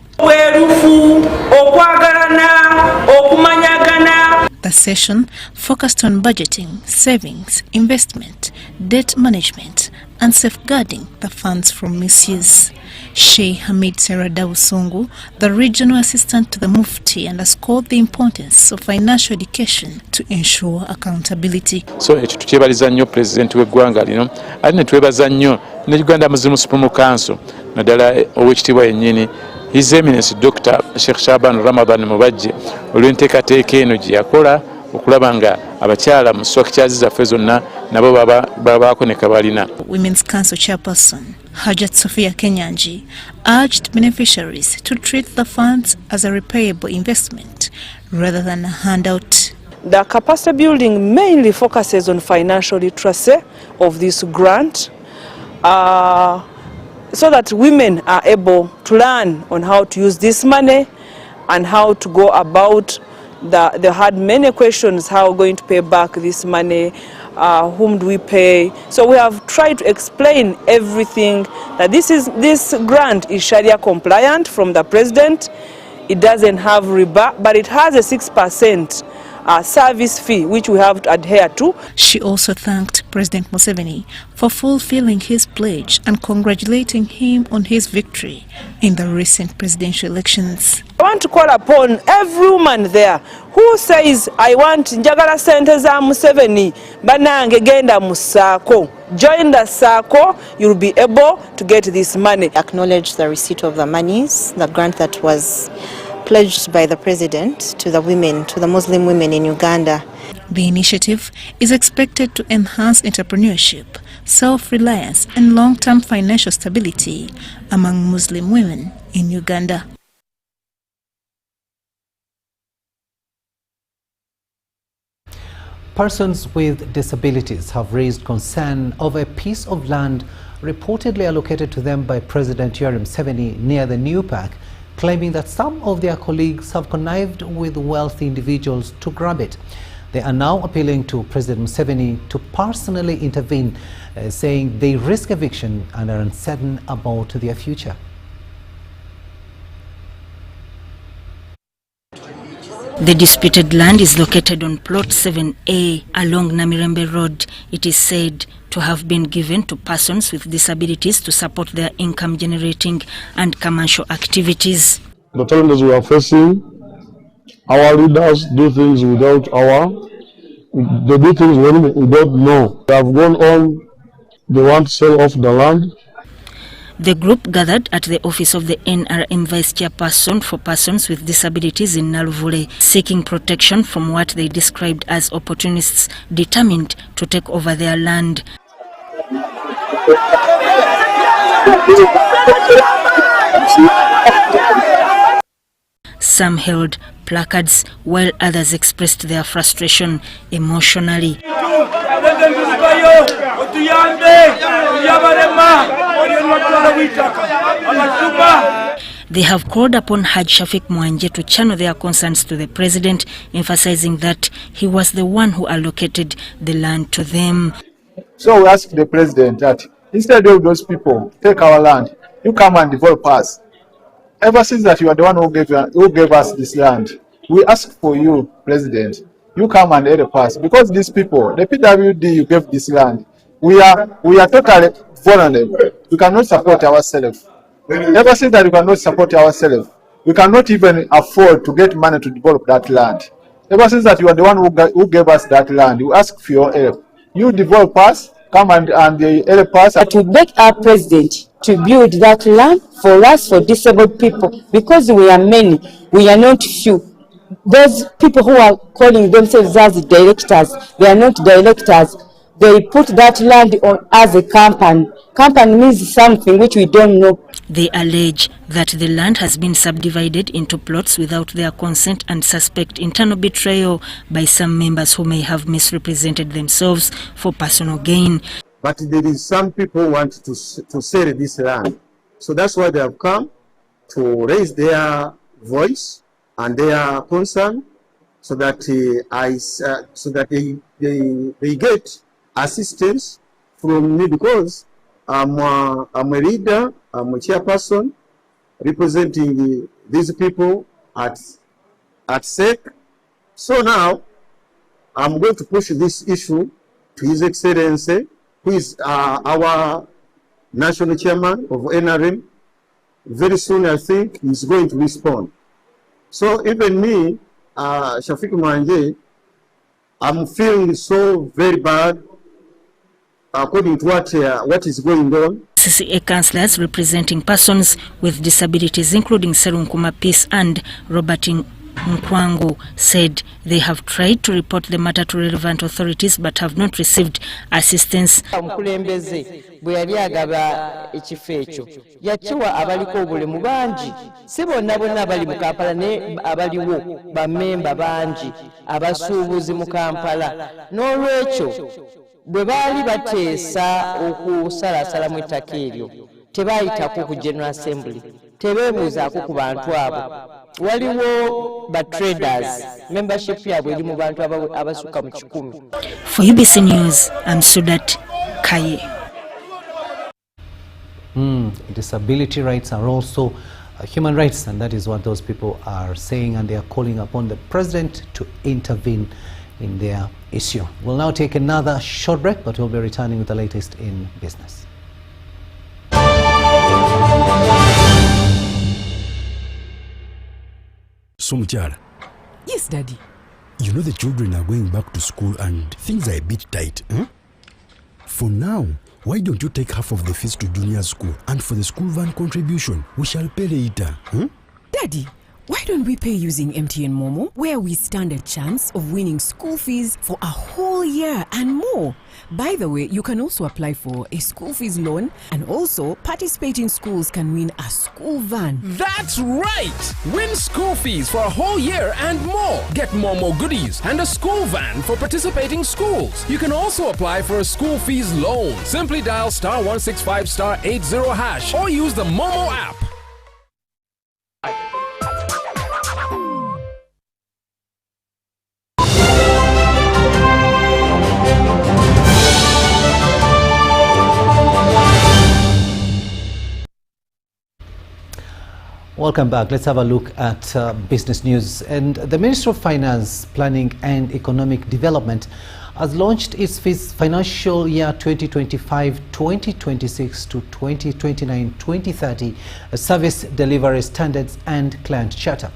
The session focused on budgeting, savings, investment, debt management, and safeguarding the funds from misuse. Sheikh Hamid Serada Usungu, the regional assistant to the Mufti, underscored the importance of financial education to ensure accountability. So ekyo tukyebaliza nnyo president w'eggwanga lino ate ne twebaza nnyo ne Uganda Muslim Supreme Council naddala ow'ekitiibwa yennyini His Eminence Dr. Sheikh Shaban Ramadan Mubajje olw'enteekateeka eno gye yakola okulaba nga abakyala mu structures zaffe zonna nabo babaako ne kabalina. Women's Council Chairperson Hajat Sophia Kenyanji urged beneficiaries to treat the funds as a repayable investment rather than a handout. The capacity building mainly focuses on financial literacy of this grant, so that women are able to learn on how to use this money and how to go about. They had many questions: how we're going to pay back this money, whom do we pay? So we have tried to explain everything, that this grant is Sharia compliant from the president. It doesn't have riba, but it has a 6% service fee, which we have to adhere to. She also thanked President Museveni for fulfilling his pledge and congratulating him on his victory in the recent presidential elections. I want to call upon every woman there who says, I want njagala sente za Museveni, banange genda musako. Join the SACCO, you'll be able to get this money. Acknowledge the receipt of the monies, the grant that was pledged by the president to the women, to the Muslim women in Uganda. The initiative is expected to enhance entrepreneurship, self-reliance and long-term financial stability among Muslim women in Uganda. Persons with disabilities have raised concern over a piece of land reportedly allocated to them by President Yoweri Museveni near the new park, claiming that some of their colleagues have connived with wealthy individuals to grab it. They are now appealing to President Museveni to personally intervene, saying they risk eviction and are uncertain about their future. The disputed land is located on Plot 7A along Namirembe Road. It is said to have been given to persons with disabilities to support their income-generating and commercial activities. The challenges we are facing, our leaders do things without they do things when we don't know. They have gone on, they want to sell off the land. The group gathered at the office of the NRM Vice Chairperson for persons with disabilities in Naluvule, seeking protection from what they described as opportunists determined to take over their land. Some held placards while others expressed their frustration emotionally. They have called upon Haj Shafiq Mwanje to channel their concerns to the president, emphasizing that he was the one who allocated the land to them. So we ask the president that instead of those people take our land, you come and develop us. Ever since that you are the one who gave us this land, we ask for you, president, you come and help us, because these people, the PWD you gave this land, we are totally vulnerable. We cannot support ourselves. Ever since that we cannot support ourselves, we cannot even afford to get money to develop that land. Ever since that you are the one who gave us that land, we ask for your help. You develop us, come and help us. To beg our president to build that land for us, for disabled people, because we are many, we are not few. Those people who are calling themselves as directors, they are not directors. They put that land on as a company. Company means something which we don't know. They allege that the land has been subdivided into plots without their consent and suspect internal betrayal by some members who may have misrepresented themselves for personal gain. But there is some people who want to sell this land. So that's why they have come to raise their voice and their concern, so that they get assistance from me, because I'm a leader, I'm a chairperson representing these people at SEC. So now I'm going to push this issue to His Excellency, who is our national chairman of NRM. Very soon I think he's going to respond. So even me, Shafiq Mwanje, I'm feeling so very bad according to what is going on. CCA councillors representing persons with disabilities, including Serunkuma Peace and Robert Nkwangu, said they have tried to report the matter to relevant authorities but have not received assistance. Bwe yali agaba ekifo ekyo yakiwa abaliko obulemu bangi, si bonna bonna abali mu Kampala ne abaliwo bammemba bangi abasuubuzi mu Kampala. N'olwekyo bwe baali bateesa okusalasala mu ettaka eryo tebaayitako ku General Assembly, tebeebuuzaako ku bantu abo. Waliwo ba traders, membership yabwe eri mu bantu abasukka mu 1,000. For UBC News, I'm Sudat Kaye. Disability rights are also human rights, and that is what those people are saying, and they are calling upon the president to intervene in their issue. We'll now take another short break, but we'll be returning with the latest in business. So, Muchara. Yes, Daddy. You know the children are going back to school and things are a bit tight. For now, why don't you take half of the fees to junior school, and for the school van contribution, we shall pay later. Daddy, why don't we pay using MTN Momo, where we stand a chance of winning school fees for a whole year and more? By the way, you can also apply for a school fees loan, and also participating schools can win a school van. That's right! Win school fees for a whole year and more. Get Momo goodies and a school van for participating schools. You can also apply for a school fees loan. Simply dial *165*80# or use the Momo app. Welcome back. Let's have a look at business news. And the Ministry of Finance, Planning and Economic Development has launched its financial year 2025-2026 to 2029-2030 service delivery standards and client charter.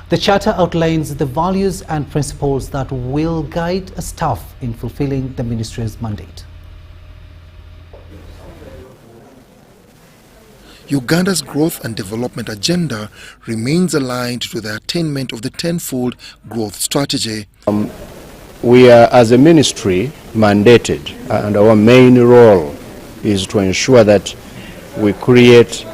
The charter outlines the values and principles that will guide staff in fulfilling the ministry's mandate. Uganda's growth and development agenda remains aligned to the attainment of the tenfold growth strategy. We are, as a ministry, mandated, and our main role is to ensure that we create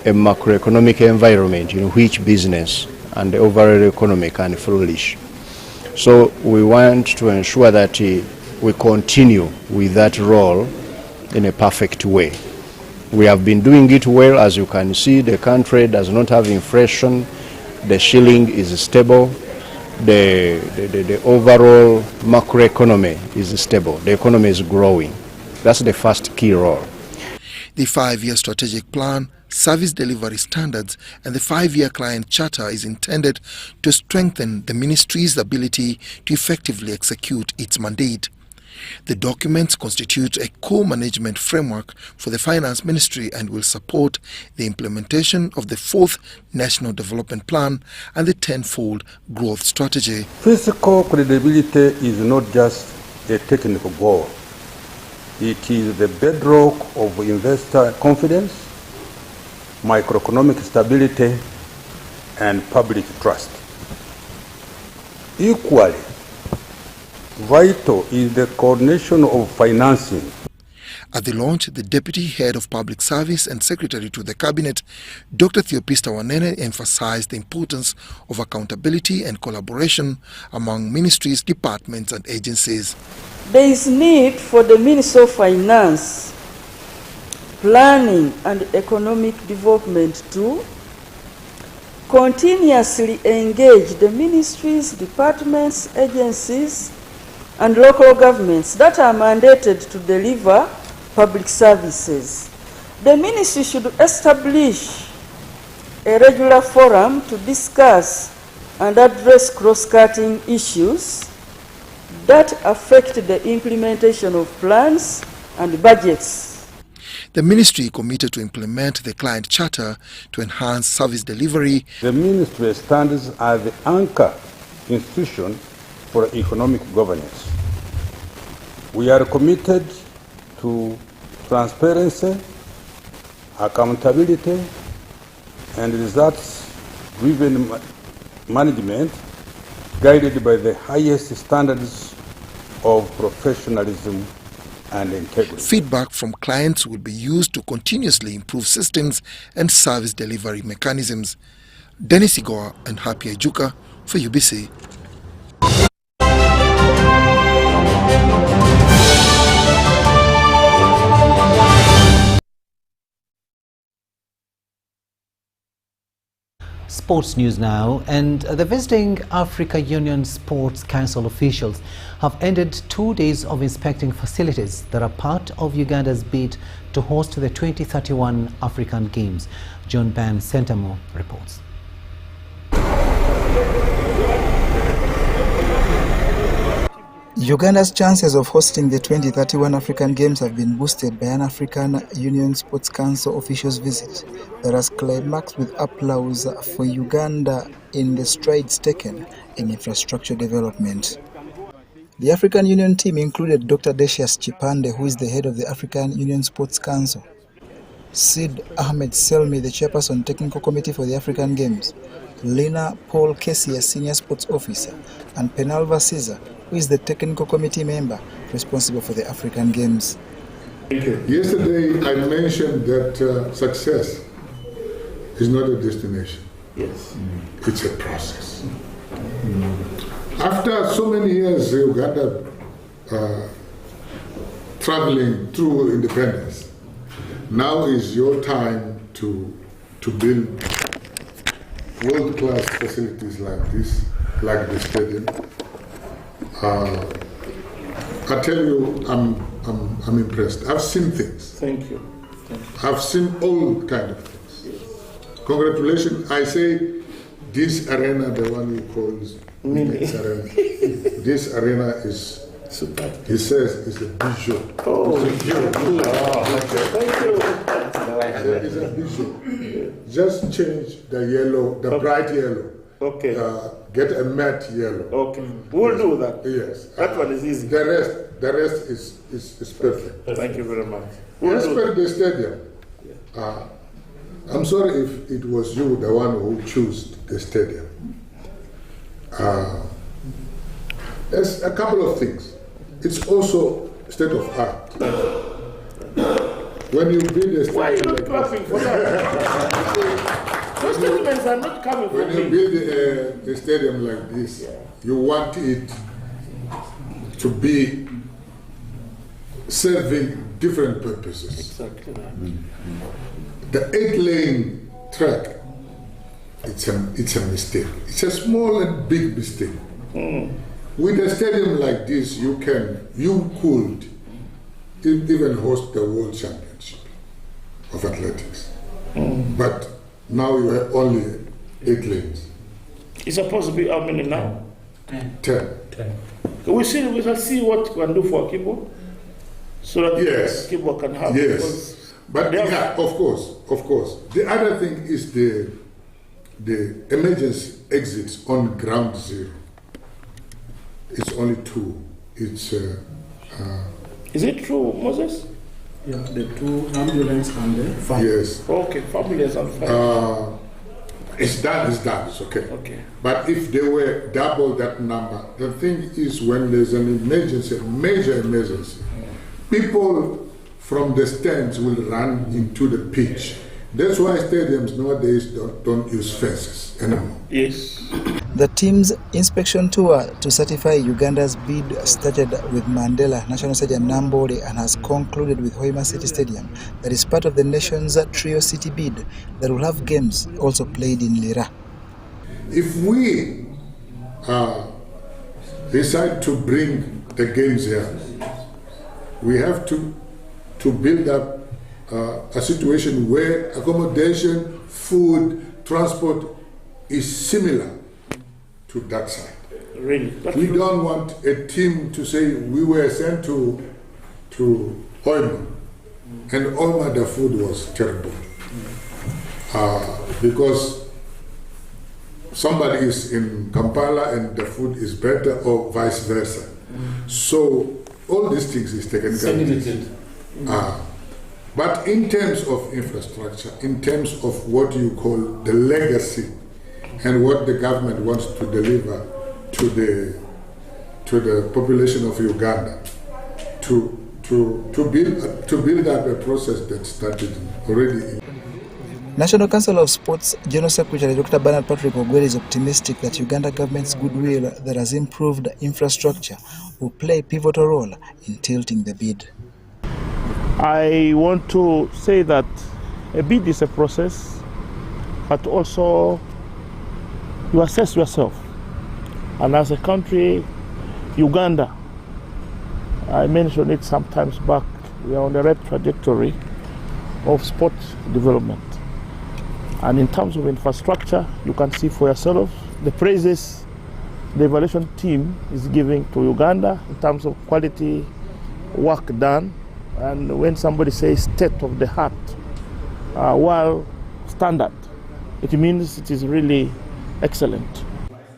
a macroeconomic environment in which business and the overall economy can flourish. So we want to ensure that we continue with that role in a perfect way. We have been doing it well. As you can see, the country does not have inflation, the shilling is stable, the overall macroeconomy is stable, the economy is growing. That's the first key role. The 5-year strategic plan, service delivery standards, and the 5-year client charter is intended to strengthen the ministry's ability to effectively execute its mandate. The documents constitute a co-management framework for the Finance Ministry and will support the implementation of the 4th National Development Plan and the tenfold growth strategy. Fiscal credibility is not just a technical goal. It is the bedrock of investor confidence, microeconomic stability, and public trust. Equally vital is the coordination of financing. At the launch, the Deputy Head of Public Service and Secretary to the Cabinet, Dr. Theopista Wanene, emphasized the importance of accountability and collaboration among ministries, departments and agencies. There is need for the Ministry of Finance, Planning and Economic Development to continuously engage the ministries, departments, agencies, and local governments that are mandated to deliver public services. The ministry should establish a regular forum to discuss and address cross-cutting issues that affect the implementation of plans and budgets. The ministry committed to implement the client charter to enhance service delivery. The ministry stands as the anchor institution for economic governance. We are committed to transparency, accountability, and results-driven management guided by the highest standards of professionalism and integrity. Feedback from clients will be used to continuously improve systems and service delivery mechanisms. Dennis Igoa and Happy Ejuka for UBC. Sports news now, and the visiting Africa Union Sports Council officials have ended 2 days of inspecting facilities that are part of Uganda's bid to host the 2031 African Games. John Ban Sentamo reports. Uganda's chances of hosting the 2031 African Games have been boosted by an African Union Sports Council officials visit that has climaxed with applause for Uganda in the strides taken in infrastructure development. The African Union team included Dr. Decius Chipande, who is the head of the African Union Sports Council, Sid Ahmed Selmi, the chairperson technical committee for the African Games, Lina Paul Casey, a senior sports officer, and Penalva Caesar, who is the technical committee member responsible for the African Games. Thank you. Yesterday I mentioned that success is not a destination. Yes. It's a process. After so many years Uganda traveling through independence, now is your time to build world-class facilities like this, like the stadium. I tell you, I'm impressed. I've seen things. Thank you. I've seen all kind of things. Congratulations. I say this arena, the one he calls arena. This arena is, he says, is a bijou. Oh, it's a bijou. Thank you. It's a bijou. Just change the yellow, the bright yellow. Okay. Get a matte yellow. Okay. We'll do that. Yes. That one is easy. The rest is perfect. Thank you very much. As per the stadium, I'm sorry if it was you, the one who chose the stadium. There's a couple of things. It's also state of art. When you build a stadium, why are you not clapping for that? Those statements are not coming from me. When you build a stadium like this, you want it to be serving different purposes. Exactly. The 8-lane track, it's a mistake. It's a small and big mistake. With a stadium like this, you could even host the World Championship of Athletics. But now you have only 8 lanes. It's supposed to be how many now? 10. We shall see what we can do for Kibo, so that Kibo can have. Yes, but yeah, of course. The other thing is the emergency exits on ground zero. It's only 2. It's. Is it true, Moses? Yeah, the 2 ambulance and the fire. Yes. Okay, ambulance and fire. It's done, it's okay. Okay. But if they were double that number, the thing is when there's an emergency, major emergency, people from the stands will run into the pitch. That's why stadiums nowadays don't use fences anymore. Yes. The team's inspection tour to certify Uganda's bid started with Mandela National Stadium Nambole and has concluded with Hoima City Stadium, that is part of the nation's trio city bid that will have games also played in Lira. If we decide to bring the games here, we have to build up a situation where accommodation, food, transport is similar to that side. Really? We don't want a team to say we were sent to Hoima, and Hoima the food was terrible. Because somebody is in Kampala and the food is better, or vice versa. So all these things is technical. But in terms of infrastructure, in terms of what you call the legacy and what the government wants to deliver to the population of Uganda, to build up a process that started already. National Council of Sports General Secretary Dr. Bernard Patrick Ogweri is optimistic that Uganda government's goodwill that has improved infrastructure will play a pivotal role in tilting the bid. I want to say that a bid is a process, but also you assess yourself. And as a country, Uganda, I mentioned it sometimes back, we are on the right trajectory of sports development. And in terms of infrastructure, you can see for yourself the praises the evaluation team is giving to Uganda in terms of quality work done. And when somebody says state of the art, well, standard, it means it is really excellent.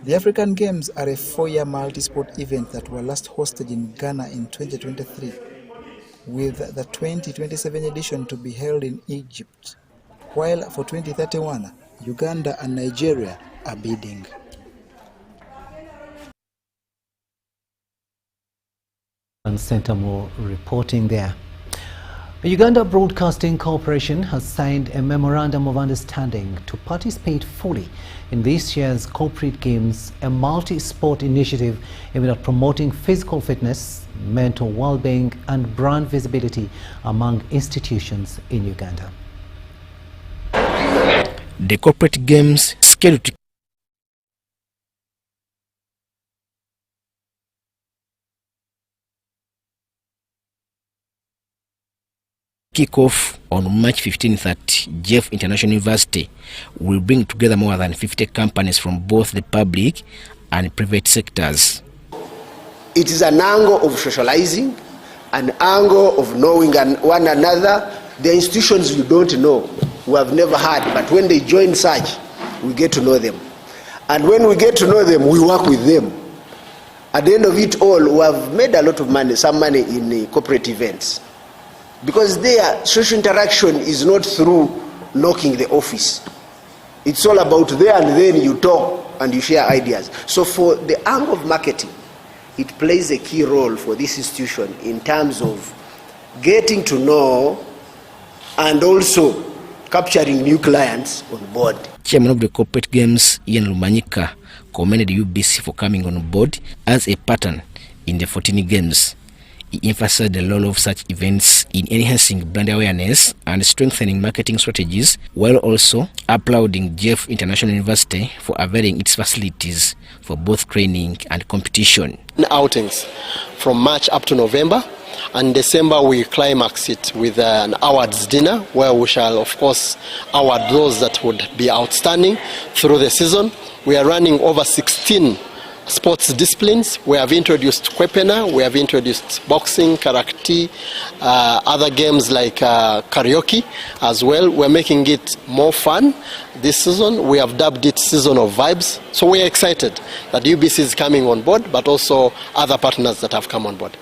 The African Games are a 4-year multi-sport event that were last hosted in Ghana in 2023, with the 2027 edition to be held in Egypt, while for 2031, Uganda and Nigeria are bidding. And Centamo reporting there. The Uganda Broadcasting Corporation has signed a memorandum of understanding to participate fully in this year's corporate games, a multi-sport initiative aimed at promoting physical fitness, mental well-being and brand visibility among institutions in Uganda. The corporate games scheduled to kick off on March 15th at Jeff International University will bring together more than 50 companies from both the public and private sectors. It is an angle of socializing, an angle of knowing one another. The institutions you don't know, we have never had, but when they join such, we get to know them. And when we get to know them, we work with them. At the end of it all, we have made a lot of money, some money in corporate events. Because their social interaction is not through knocking the office. It's all about there and then you talk and you share ideas. So for the angle of marketing, it plays a key role for this institution in terms of getting to know and also capturing new clients on board. Chairman of the Corporate Games, Ian Lumanyika, commended UBC for coming on board as a pattern in the 14 games. He emphasized the role of such events in enhancing brand awareness and strengthening marketing strategies, while also applauding Jeff International University for availing its facilities for both training and competition. Outings from March up to November, and December we climax it with an awards dinner where we shall of course award those that would be outstanding through the season. We are running over 16 sports disciplines. We have introduced kwepena, we have introduced boxing, karate, other games like karaoke as well. We're making it more fun this season. We have dubbed it Season of Vibes. So we're excited that UBC is coming on board, but also other partners that have come on board.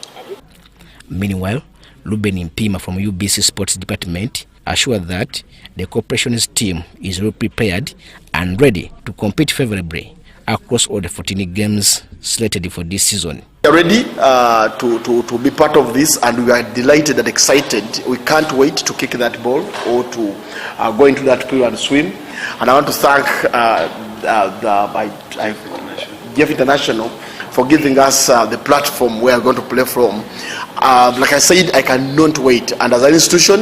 Meanwhile, Ruben Impima from UBC Sports Department assured that the corporation's team is well prepared and ready to compete favorably across all the 14 games slated for this season. We are ready to be part of this, and we are delighted and excited. We can't wait to kick that ball or to go into that pool and swim. And I want to thank Jeff International for giving us the platform we are going to play from. Like I said, I cannot wait. And as an institution,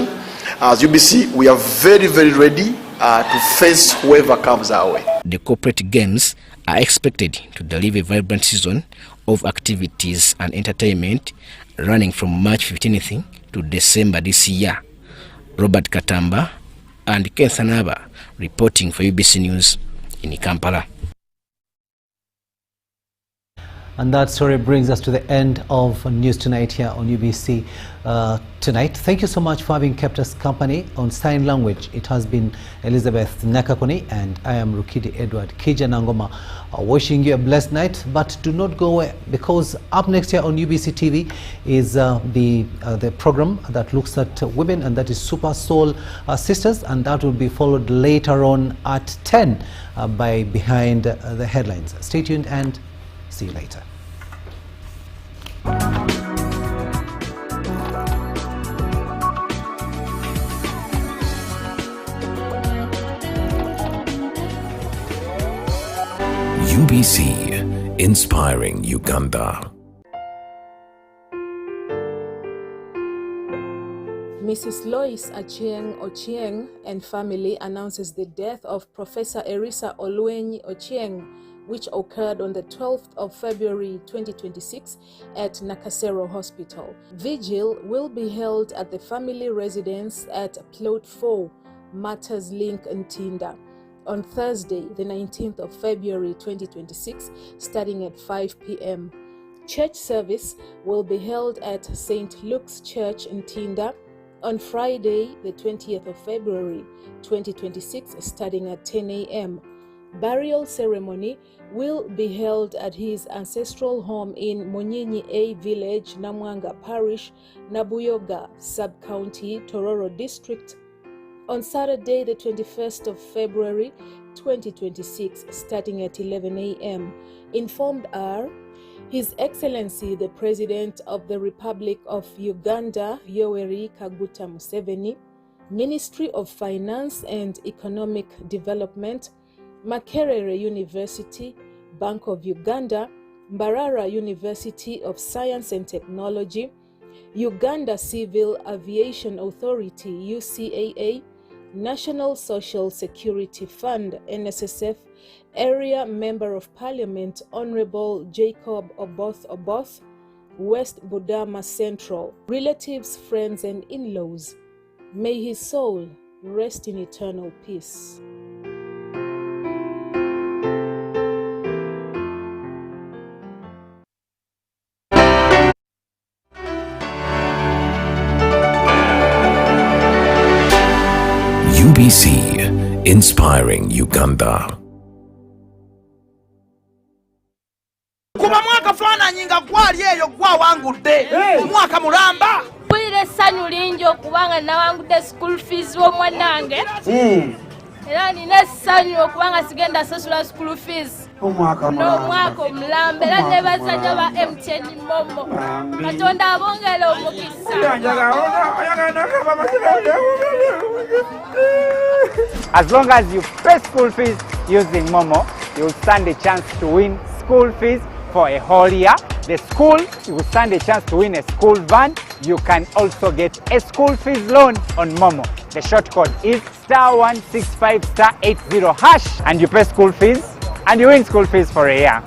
as UBC, we are very, very ready to face whoever comes our way. The corporate games are expected to deliver a vibrant season of activities and entertainment running from March 15th to December this year. Robert Katamba and Ken Sanaba reporting for UBC News in Kampala. And that story brings us to the end of News Tonight here on UBC Tonight. Thank you so much for having kept us company. On sign language, it has been Elizabeth Nakakoni, and I am Rukidi Kiijananoma, wishing you a blessed night. But do not go away, because up next here on UBC TV is the program that looks at women, and that is Super Soul Sisters, and that will be followed later on at 10 by Behind the Headlines. Stay tuned and see you later. UBC, inspiring Uganda. Miss Mrs. Lois Achieng Ochieng and family announces the death of Professor Erisa Oluenyi Ochieng, which occurred on the 12th of February 2026 at Nakasero Hospital. Vigil will be held at the family residence at Plot 4, Matters Link Ntinda, on Thursday, the 19th of February 2026, starting at 5 p.m. Church service will be held at St. Luke's Church in Ntinda on Friday, the 20th of February 2026, starting at 10 a.m. Burial ceremony will be held at his ancestral home in Monyinyi A Village, Namwanga Parish, Nabuyoga Sub-County, Tororo District, on Saturday, the 21st of February 2026, starting at 11 a.m. Informed are His Excellency the President of the Republic of Uganda, Yoweri Kaguta Museveni, Ministry of Finance and Economic Development, Makerere University, Bank of Uganda, Mbarara University of Science and Technology, Uganda Civil Aviation Authority, UCAA, National Social Security Fund, NSSF, Area Member of Parliament Honorable Jacob Oboth Oboth, West Budama Central, relatives, friends and in-laws. May his soul rest in eternal peace. UBC, inspiring Uganda. Kuba mwaka fana nyinga gwali eyo gwa wangudde mwaka mulamba bwire sanyu linjo kubanga nawangudde school fees wo mwanange era nina sanyu okubanga sigenda sasula school fees omwaka mulamba era ne bazanya ba MTN Momo Katonda abongere omukisa. As long as you pay school fees using Momo, you'll stand a chance to win school fees for a whole year. The school, you will stand a chance to win a school van. You can also get a school fees loan on Momo. The short code is *165*80# and you pay school fees and you win school fees for a year.